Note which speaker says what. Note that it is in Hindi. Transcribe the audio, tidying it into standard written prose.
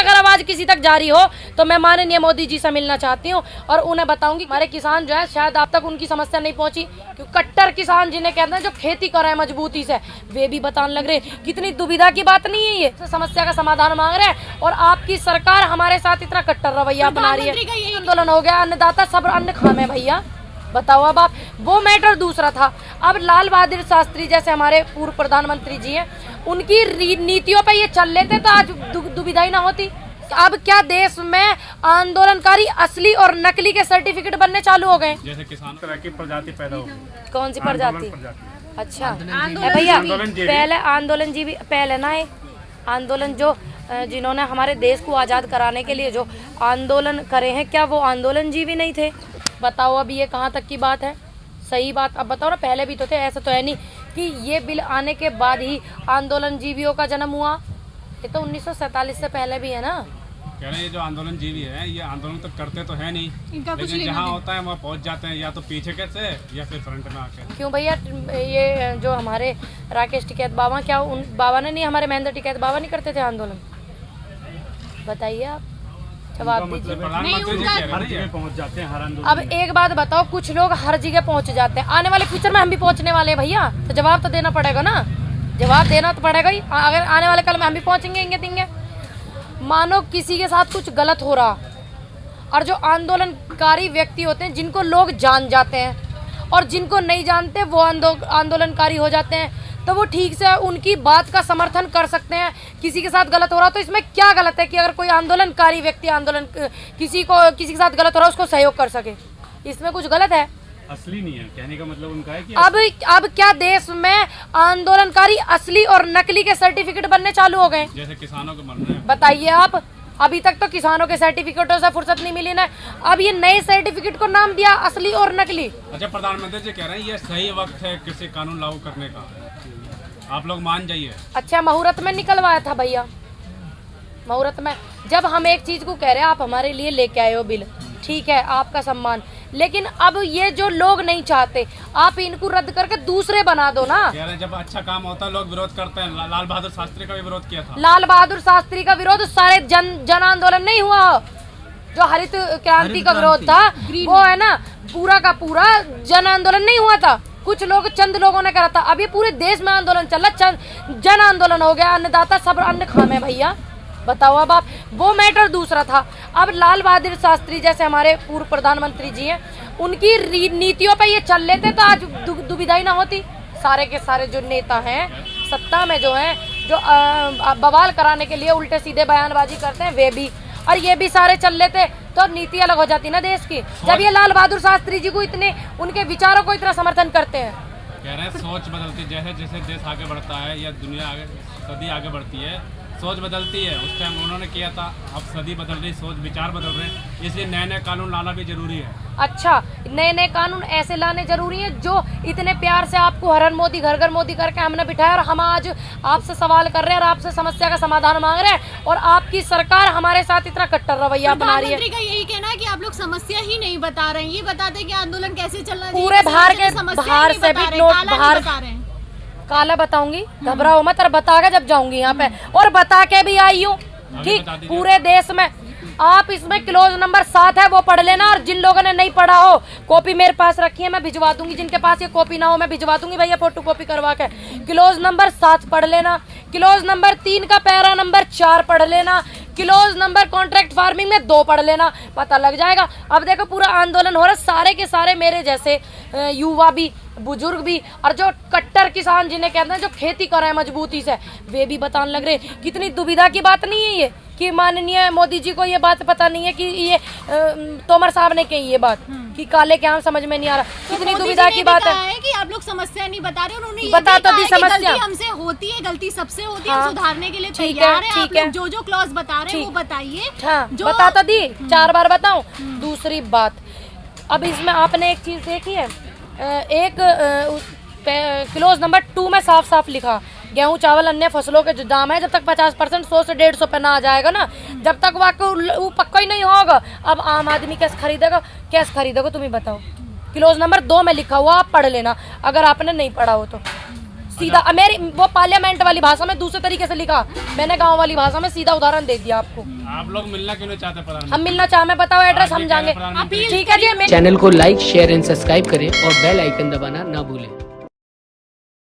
Speaker 1: अगर आवाज किसी तक जारी हो तो मैं माननीय मोदी जी से मिलना चाहती हूँ और उन्हें बताऊंगी हमारे किसान जो है शायद आप तक उनकी समस्या नहीं पहुंची, क्योंकि कट्टर किसान जिन्हें कहते हैं जो खेती कर रहे हैं मजबूती से, वे भी बताने लग रहे कितनी दुविधा की बात नहीं है ये, समस्या का समाधान मांग रहे हैं और आपकी सरकार हमारे साथ इतना कट्टर रवैया अपना रही है। आंदोलन हो गया, अन्नदाता सब अन्न खामे भैया, बताओ अब आप, वो मैटर दूसरा था। अब लाल बहादुर शास्त्री जैसे हमारे पूर्व प्रधानमंत्री जी हैं, उनकी नीतियों पे ये चल लेते तो आज दुविधा ही ना होती। अब क्या देश में आंदोलनकारी असली और नकली के सर्टिफिकेट बनने चालू हो गए?
Speaker 2: जैसे किसान तरह की प्रजाति पैदा हो गई।
Speaker 1: कौन सी प्रजाति? अच्छा भैया, पहले आंदोलन जी भी पहले ना है आंदोलन जो जिन्होंने हमारे देश को आज़ाद कराने के लिए जो आंदोलन करे हैं, क्या वो आंदोलन जीवी नहीं थे? बताओ अब ये कहाँ तक की बात है? सही बात अब बताओ ना, पहले भी तो थे, ऐसा तो है नहीं कि ये बिल आने के बाद ही आंदोलन जीवियों का जन्म हुआ। ये तो 1947 से पहले भी है ना।
Speaker 2: कह रहे हैं ये जो आंदोलन जीवी है ये आंदोलन तो करते तो है नहीं, लेकिन जहाँ होता है वहाँ पहुँच जाते हैं, या तो पीछे कैसे या फिर फ्रंट में आके।
Speaker 1: क्यों भैया, ये जो हमारे राकेश टिकैत बाबा, क्या उन बाबा ने नहीं, हमारे महेंद्र टिकैत बाबा नहीं करते थे आंदोलन? बताइए आप, जवाब दीजिए।
Speaker 2: पहुँच जाते हैं हर आंदोलन।
Speaker 1: अब एक बात बताओ, कुछ लोग हर जगह पहुँच जाते हैं, आने वाले फ्यूचर में हम भी पहुँचने वाले हैं भैया, तो जवाब तो देना पड़ेगा ना, जवाब देना तो पड़ेगा ही। अगर आने वाले कल में हम भी पहुँचेंगे इंगे तिंगे। मानो किसी के साथ कुछ गलत हो रहा, और जो आंदोलनकारी व्यक्ति होते हैं जिनको लोग जान जाते हैं और जिनको नहीं जानते वो आंदोलनकारी हो जाते हैं, तो वो ठीक से उनकी बात का समर्थन कर सकते हैं। किसी के साथ गलत हो रहा तो इसमें क्या गलत है कि अगर कोई आंदोलनकारी व्यक्ति किसी के साथ गलत हो रहा उसको सहयोग कर सके? इसमें कुछ गलत है?
Speaker 2: असली नहीं है, कहने का मतलब उनका है कि
Speaker 1: अब क्या देश में आंदोलनकारी असली और नकली के सर्टिफिकेट बनने चालू हो गए?
Speaker 2: जैसे किसानों के बन रहे हैं।
Speaker 1: बताइए आप, अभी तक तो किसानों के सर्टिफिकेटों से फुर्सत नहीं मिली ना, अब ये नए सर्टिफिकेट को नाम दिया असली और नकली।
Speaker 2: अच्छा, प्रधानमंत्री जी कह रहे हैं ये सही वक्त है कृषि कानून लागू करने का, आप लोग मान जाइए। अच्छा,
Speaker 1: मुहूर्त में निकलवाया था भैया, मुहूर्त में जब हम एक चीज को कह रहे हैं आप हमारे लिए लेके आए हो बिल, ठीक है आपका सम्मान, लेकिन अब ये जो लोग नहीं चाहते आप इनको रद्द करके दूसरे बना दो ना।
Speaker 2: यार जब अच्छा काम होता है लोग विरोध करते हैं। लाल बहादुर शास्त्री का भी विरोध किया था।
Speaker 1: लाल बहादुर शास्त्री का विरोध सारे जन आंदोलन नहीं हुआ, जो हरित क्रांति का विरोध था वो है ना, पूरा का पूरा जन आंदोलन नहीं हुआ था, कुछ लोग चंद लोगों ने करा था। अब ये पूरे देश में आंदोलन चल रहा, जन आंदोलन हो गया, अन्नदाता सब अन्न खामे भैया, बताओ अब आप, वो मैटर दूसरा था। अब लाल बहादुर शास्त्री जैसे हमारे पूर्व प्रधानमंत्री जी हैं, उनकी नीतियों पे ये चल लेते तो आज दुविधा ही ना होती। सारे के सारे जो नेता हैं सत्ता में जो हैं, जो बवाल कराने के लिए उल्टे सीधे बयानबाजी करते हैं, वे भी, और ये भी सारे चल लेते तो नीति अलग हो जाती ना देश की। जब ये लाल बहादुर शास्त्री जी को इतने, उनके विचारों को इतना समर्थन करते हैं।
Speaker 2: कह रहे हैं सोच बदलती, जैसे जैसे देश आगे बढ़ता है या दुनिया आगे, सदी आगे बढ़ती है, सोच बदलती है। उस टाइम उन्होंने किया था, अब सदी बदल रही, सोच विचार बदल रहे हैं, इसलिए नए नए कानून लाना भी जरूरी है। अच्छा, नए नए कानून ऐसे लाने जरूरी हैं जो इतने प्यार से आपको हर मोदी घर घर मोदी करके हमने बिठाया, और हम आज आपसे सवाल कर रहे हैं और आपसे समस्या का समाधान मांग रहे हैं, और आपकी सरकार हमारे साथ इतना कट्टर रवैया अपना रही है।
Speaker 3: प्रधानमंत्री का यही कहना है कि आप लोग समस्या ही नहीं बता रहे हैं, ये बताते कि आंदोलन कैसे चल रहा है,
Speaker 1: पूरे बाहर से भी नोट बाहर काला बताऊंगी, घबराओ मत, और बता के जब जाऊंगी यहाँ पे, और बता के भी आई हूँ, ठीक, पूरे देश में। आप इसमें क्लोज नंबर 7 है, वो पढ़ लेना, और जिन लोगों ने नहीं पढ़ा हो कॉपी मेरे पास रखी है, मैं भिजवा दूंगी, जिनके पास ये कॉपी ना हो मैं भिजवा दूंगी भैया, फोटो कॉपी करवा के। क्लोज नंबर 7 पढ़ लेना, क्लोज नंबर 3 का पैरा नंबर 4 पढ़ लेना, क्लोज नंबर कॉन्ट्रैक्ट फार्मिंग में 2 पढ़ लेना, पता लग जाएगा। अब देखो पूरा आंदोलन हो रहा है, सारे के सारे मेरे जैसे युवा भी, बुजुर्ग भी, और जो कट्टर किसान जिन्हें कहते हैं जो खेती कर रहे हैं मजबूती से, वे भी बताने लग रहे। कितनी दुविधा की बात नहीं है ये कि माननीय मोदी जी को ये बात पता नहीं है कि ये तोमर साहब ने कही ये बात कि काले क्या समझ में नहीं आ रहा। कितनी दुविधा की बात है
Speaker 3: कि आप लोग समस्या नहीं बता रहे, उन्होंने
Speaker 1: बता तो दी समस्या
Speaker 3: हमसे होती है, गलती सबसे होती है, सुधारने के लिए तैयार है। आप लोग जो क्लॉज बता रहे हैं वो बताइए।
Speaker 1: बता तो दी, 4 बार बताऊं। दूसरी बात, अब इसमें आपने एक चीज देखी है, एक क्लोज नंबर 2 में साफ साफ लिखा, गेहूं चावल अन्य फसलों के जो दाम है जब तक 50% 100 से 150 पे ना आ जाएगा ना, जब तक वो पक्का ही नहीं होगा। अब आम आदमी कैसे खरीदेगा तुम ही बताओ। क्लोज नंबर 2 में लिखा हुआ, आप पढ़ लेना अगर आपने नहीं पढ़ा हो तो। सीधा मेरी वो पार्लियामेंट वाली भाषा में दूसरे तरीके से लिखा, मैंने गांव वाली भाषा में सीधा उदाहरण दे दिया आपको।
Speaker 2: आप लोग मिलना क्यों नहीं चाहते प्रधानमंत्री?
Speaker 1: हम मिलना चाहे, मैं बताओ एड्रेस हम जाएंगे। ठीक है जी।
Speaker 4: चैनल को लाइक शेयर एंड सब्सक्राइब करें और बेल आइकन दबाना ना भूलें।